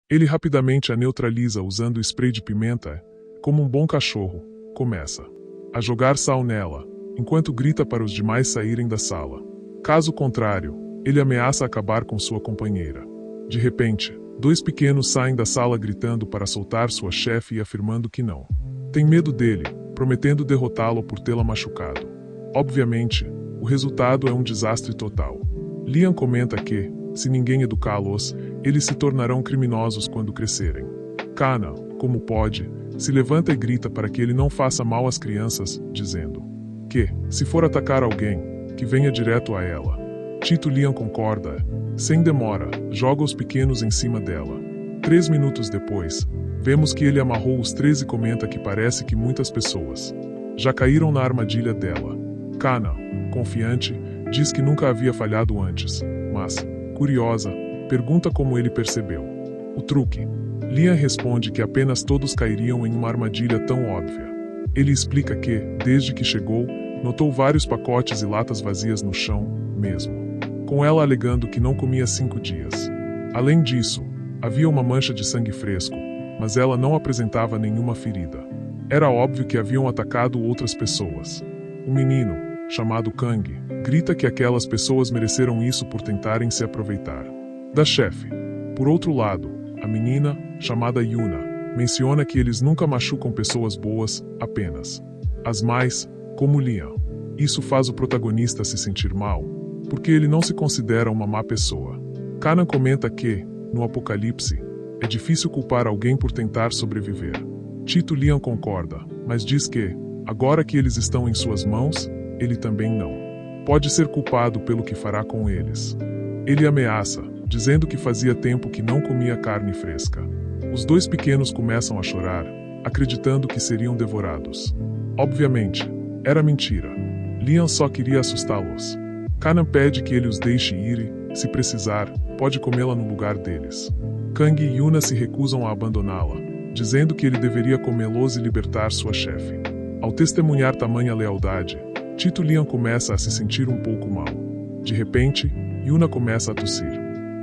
Ele rapidamente a neutraliza usando o spray de pimenta. Como um bom cachorro, começa a jogar sal nela, enquanto grita para os demais saírem da sala. Caso contrário, ele ameaça acabar com sua companheira. De repente, dois pequenos saem da sala gritando para soltar sua chefe e afirmando que não tem medo dele, prometendo derrotá-lo por tê-la machucado. Obviamente, o resultado é um desastre total. Liam comenta que, se ninguém educá-los, eles se tornarão criminosos quando crescerem. Kana, como pode, se levanta e grita para que ele não faça mal às crianças, dizendo que, se for atacar alguém, que venha direto a ela. Tito Liam concorda. Sem demora, joga os pequenos em cima dela. 3 minutos depois, vemos que ele amarrou os 3 e comenta que parece que muitas pessoas já caíram na armadilha dela. Kana, confiante, diz que nunca havia falhado antes, mas, curiosa, pergunta como ele percebeu o truque. Liam responde que apenas todos cairiam em uma armadilha tão óbvia. Ele explica que, desde que chegou, notou vários pacotes e latas vazias no chão, mesmo com ela alegando que não comia 5 dias. Além disso, havia uma mancha de sangue fresco, mas ela não apresentava nenhuma ferida. Era óbvio que haviam atacado outras pessoas. Um menino, chamado Kang, grita que aquelas pessoas mereceram isso por tentarem se aproveitar da chefe. Por outro lado, a menina, chamada Yuna, menciona que eles nunca machucam pessoas boas, apenas as más, como Liam. Isso faz o protagonista se sentir mal, porque ele não se considera uma má pessoa. Kanan comenta que, no Apocalipse, é difícil culpar alguém por tentar sobreviver. Tito Liam concorda, mas diz que, agora que eles estão em suas mãos, ele também não pode ser culpado pelo que fará com eles. Ele ameaça, dizendo que fazia tempo que não comia carne fresca. Os 2 pequenos começam a chorar, acreditando que seriam devorados. Obviamente, era mentira. Liam só queria assustá-los. Kanan pede que ele os deixe ir e, se precisar, pode comê-la no lugar deles. Kang e Yuna se recusam a abandoná-la, dizendo que ele deveria comê-los e libertar sua chefe. Ao testemunhar tamanha lealdade, Tito Liam começa a se sentir um pouco mal. De repente, Yuna começa a tossir.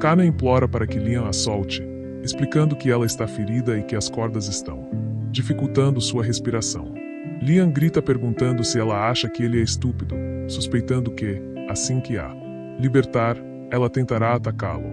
Kanan implora para que Liam a solte, explicando que ela está ferida e que as cordas estão dificultando sua respiração. Liam grita perguntando se ela acha que ele é estúpido, suspeitando que, assim que a libertar, ela tentará atacá-lo.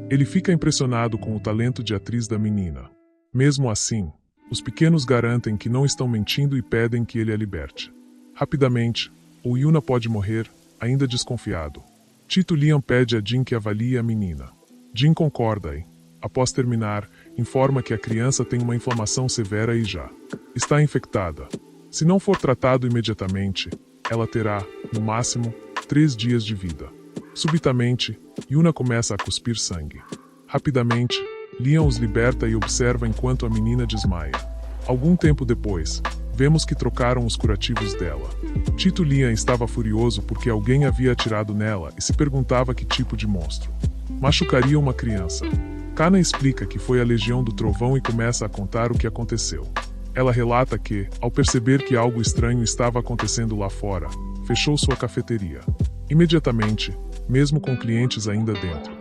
Ele fica impressionado com o talento de atriz da menina. Mesmo assim, os pequenos garantem que não estão mentindo e pedem que ele a liberte. Rapidamente, o Yuna pode morrer, ainda desconfiado. Tito Liam pede a Jin que avalie a menina. Jin concorda e, após terminar, informa que a criança tem uma inflamação severa e já está infectada. Se não for tratado imediatamente, ela terá, no máximo, 3 dias de vida. Subitamente, Yuna começa a cuspir sangue. Rapidamente, Liam os liberta e observa enquanto a menina desmaia. Algum tempo depois, vemos que trocaram os curativos dela. Tito Liam estava furioso porque alguém havia atirado nela e se perguntava que tipo de monstro machucaria uma criança. Kanan explica que foi a Legião do Trovão e começa a contar o que aconteceu. Ela relata que, ao perceber que algo estranho estava acontecendo lá fora, fechou sua cafeteria. Imediatamente, mesmo com clientes ainda dentro.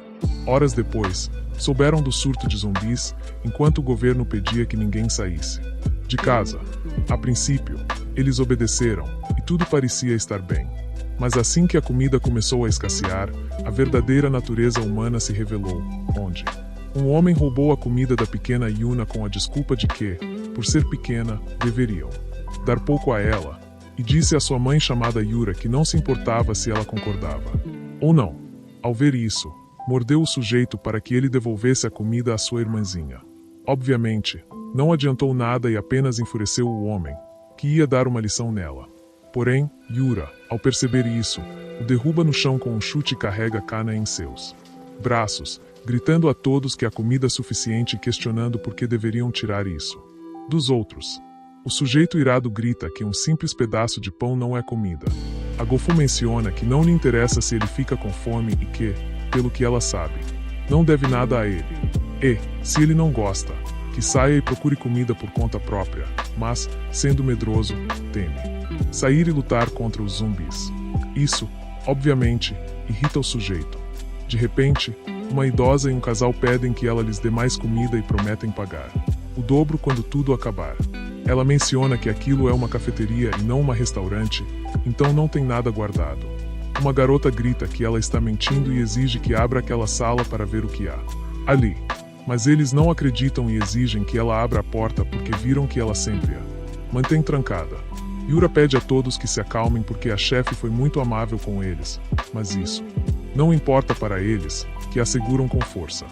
Horas depois, souberam do surto de zumbis, enquanto o governo pedia que ninguém saísse de casa. A princípio, eles obedeceram, e tudo parecia estar bem. Mas assim que a comida começou a escassear, a verdadeira natureza humana se revelou, onde um homem roubou a comida da pequena Yuna com a desculpa de que, por ser pequena, deveriam dar pouco a ela, e disse à sua mãe chamada Yura que não se importava se ela concordava ou não. Ao ver isso, mordeu o sujeito para que ele devolvesse a comida à sua irmãzinha. Obviamente, não adiantou nada e apenas enfureceu o homem, que ia dar uma lição nela. Porém, Yura, ao perceber isso, o derruba no chão com um chute e carrega Kanan em seus braços, gritando a todos que há comida suficiente e questionando por que deveriam tirar isso dos outros. O sujeito irado grita que um simples pedaço de pão não é comida. A Gofu menciona que não lhe interessa se ele fica com fome e que, pelo que ela sabe, não deve nada a ele. E, se ele não gosta, que saia e procure comida por conta própria, mas, sendo medroso, teme sair e lutar contra os zumbis. Isso, obviamente, irrita o sujeito. De repente, Uma idosa e um casal pedem que ela lhes dê mais comida e prometem pagar o dobro quando tudo acabar. Ela menciona que aquilo é uma cafeteria e não um restaurante, então não tem nada guardado. Uma garota grita que ela está mentindo e exige que abra aquela sala para ver o que há ali. Mas eles não acreditam e exigem que ela abra a porta porque viram que ela sempre a mantém trancada. Yura pede a todos que se acalmem porque a chefe foi muito amável com eles, mas isso não importa para eles, que a seguram com força.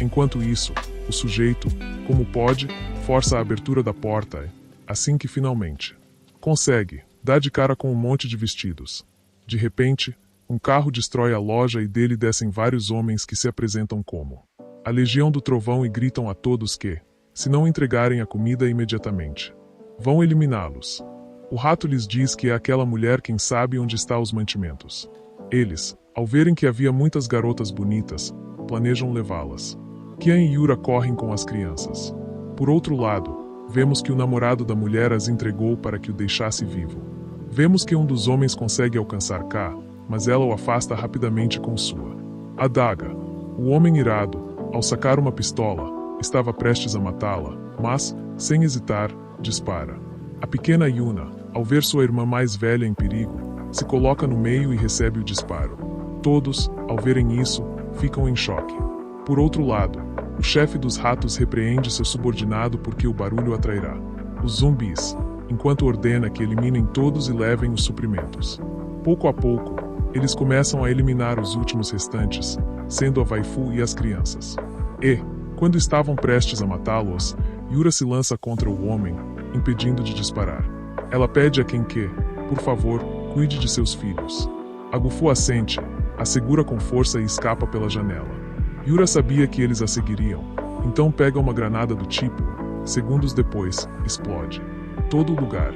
Enquanto isso, o sujeito, como pode, força a abertura da porta e, assim que finalmente consegue, dá de cara com um monte de vestidos. De repente, um carro destrói a loja e dele descem vários homens que se apresentam como a Legião do Trovão e gritam a todos que, se não entregarem a comida imediatamente, vão eliminá-los. O rato lhes diz que é aquela mulher quem sabe onde está os mantimentos. Eles, ao verem que havia muitas garotas bonitas, planejam levá-las. Kian e Yura correm com as crianças. Por outro lado, vemos que o namorado da mulher as entregou para que o deixasse vivo. Vemos que um dos homens consegue alcançar K, mas ela o afasta rapidamente com sua adaga. O homem irado, ao sacar uma pistola, estava prestes a matá-la, mas, sem hesitar, dispara. A pequena Yuna, ao ver sua irmã mais velha em perigo, se coloca no meio e recebe o disparo. Todos, ao verem isso, ficam em choque. Por outro lado, o chefe dos ratos repreende seu subordinado porque o barulho atrairá os zumbis, enquanto ordena que eliminem todos e levem os suprimentos. Pouco a pouco, eles começam a eliminar os últimos restantes, sendo a waifu e as crianças. E, quando estavam prestes a matá-los, Yura se lança contra o homem, impedindo de disparar. Ela pede a quem que, por favor, cuide de seus filhos. A Gufu assente, a segura com força e escapa pela janela. Yura sabia que eles a seguiriam, então pega uma granada do tipo, segundos depois, explode todo o lugar.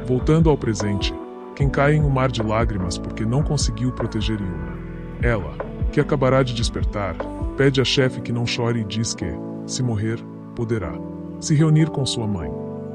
Voltando ao presente, quem cai em um mar de lágrimas porque não conseguiu proteger Yuna. Ela, que acabará de despertar, pede à chefe que não chore e diz que, se morrer, poderá se reunir com sua mãe.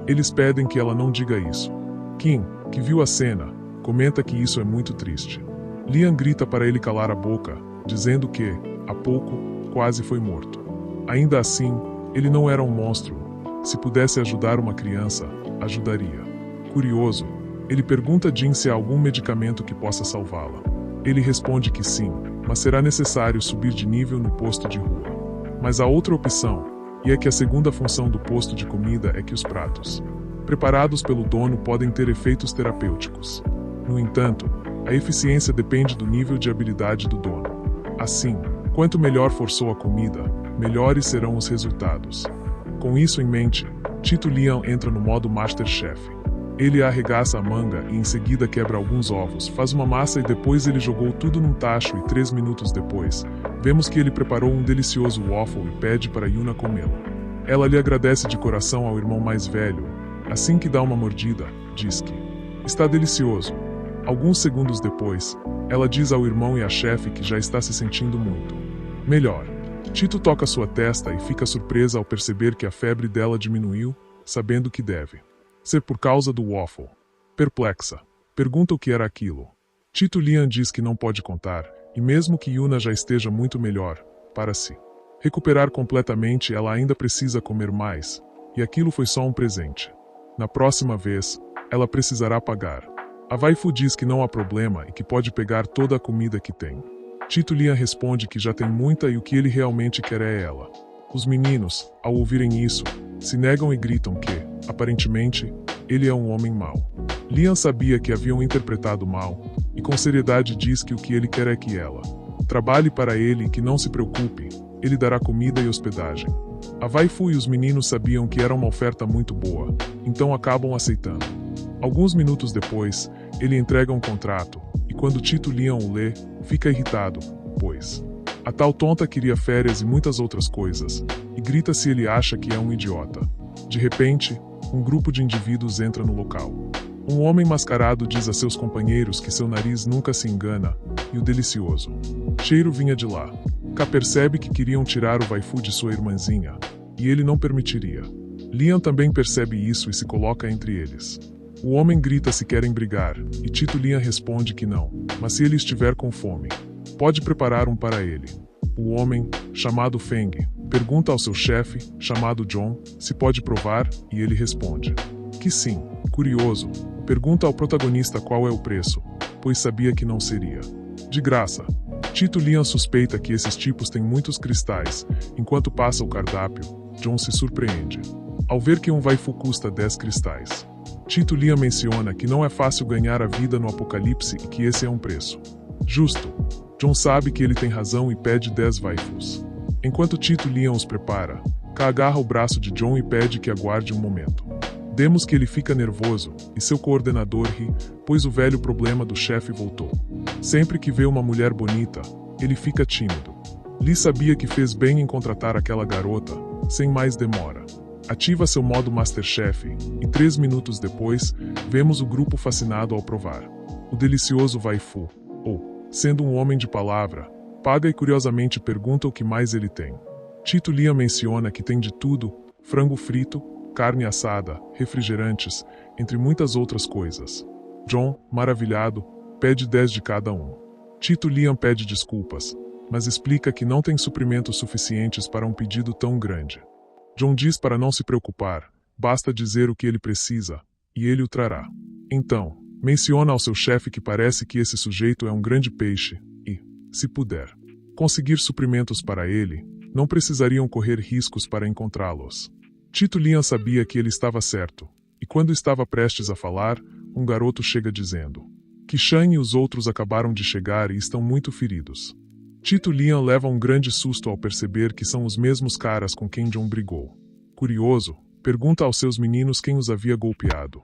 Eles pedem que ela não diga isso. Kim, que viu a cena, comenta que isso é muito triste. Lian grita para ele calar a boca, dizendo que, há pouco, quase foi morto. Ainda assim, ele não era um monstro. Se pudesse ajudar uma criança, ajudaria. Curioso, ele pergunta a Jin se há algum medicamento que possa salvá-la. Ele responde que sim, mas será necessário subir de nível no posto de rua. Mas há outra opção, e é que a segunda função do posto de comida é que os pratos preparados pelo dono podem ter efeitos terapêuticos. No entanto, a eficiência depende do nível de habilidade do dono. Assim, quanto melhor for sua comida, melhores serão os resultados. Com isso em mente, Tito Lian entra no modo Masterchef. Ele arregaça a manga e em seguida quebra alguns ovos, faz uma massa e depois ele jogou tudo num tacho e 3 minutos depois, vemos que ele preparou um delicioso waffle e pede para Yuna comê-lo. Ela lhe agradece de coração ao irmão mais velho. Assim que dá uma mordida, diz que está delicioso. Alguns segundos depois, ela diz ao irmão e à chefe que já está se sentindo muito melhor. Tito toca sua testa e fica surpresa ao perceber que a febre dela diminuiu, sabendo que deve ser por causa do waffle. Perplexa, pergunta o que era aquilo. Tito Lian diz que não pode contar, e mesmo que Yuna já esteja muito melhor, para se recuperar completamente ela ainda precisa comer mais, e aquilo foi só um presente. Na próxima vez, ela precisará pagar. A waifu diz que não há problema e que pode pegar toda a comida que tem. Tito Lian responde que já tem muita e o que ele realmente quer é ela. Os meninos, ao ouvirem isso, se negam e gritam que, aparentemente, ele é um homem mau. Lian sabia que haviam interpretado mal, e com seriedade diz que o que ele quer é que ela trabalhe para ele e que não se preocupe, ele dará comida e hospedagem. A waifu e os meninos sabiam que era uma oferta muito boa, então acabam aceitando. Alguns minutos depois, ele entrega um contrato, e quando Tito Lian o lê, fica irritado, pois a tal tonta queria férias e muitas outras coisas, e grita se ele acha que é um idiota. De repente, um grupo de indivíduos entra no local. Um homem mascarado diz a seus companheiros que seu nariz nunca se engana, e o delicioso cheiro vinha de lá. K percebe que queriam tirar o waifu de sua irmãzinha, e ele não permitiria. Lian também percebe isso e se coloca entre eles. O homem grita se querem brigar, e Tito Lian responde que não, mas se ele estiver com fome, pode preparar um para ele. o homem, chamado Feng, pergunta ao seu chefe, chamado John, se pode provar, e ele responde que sim. Curioso, pergunta ao protagonista qual é o preço, pois sabia que não seria de graça. Tito Liam suspeita que esses tipos têm muitos cristais. Enquanto passa o cardápio, John se surpreende ao ver que um waifu custa 10 cristais. Tito Liam menciona que não é fácil ganhar a vida no apocalipse e que esse é um preço justo. John sabe que ele tem razão e pede 10 waifus. Enquanto Tito Liam os prepara, Ka agarra o braço de John e pede que aguarde um momento. Demos que ele fica nervoso, e seu coordenador ri, pois o velho problema do chefe voltou. Sempre que vê uma mulher bonita, ele fica tímido. Lee sabia que fez bem em contratar aquela garota, sem mais demora. Ativa seu modo Masterchef, e 3 minutos depois, vemos o grupo fascinado ao provar o delicioso waifu, ou, sendo um homem de palavra, paga e curiosamente pergunta o que mais ele tem. Tito Liam menciona que tem de tudo: frango frito, carne assada, refrigerantes, entre muitas outras coisas. John, maravilhado, pede 10 de cada um. Tito Liam pede desculpas, mas explica que não tem suprimentos suficientes para um pedido tão grande. John diz para não se preocupar, basta dizer o que ele precisa, e ele o trará. Então, menciona ao seu chefe que parece que esse sujeito é um grande peixe, e, se puder conseguir suprimentos para ele, não precisariam correr riscos para encontrá-los. Tito Liam sabia que ele estava certo, e quando estava prestes a falar, um garoto chega dizendo que Shan e os outros acabaram de chegar e estão muito feridos. Tito Liam leva um grande susto ao perceber que são os mesmos caras com quem John brigou. Curioso, pergunta aos seus meninos quem os havia golpeado.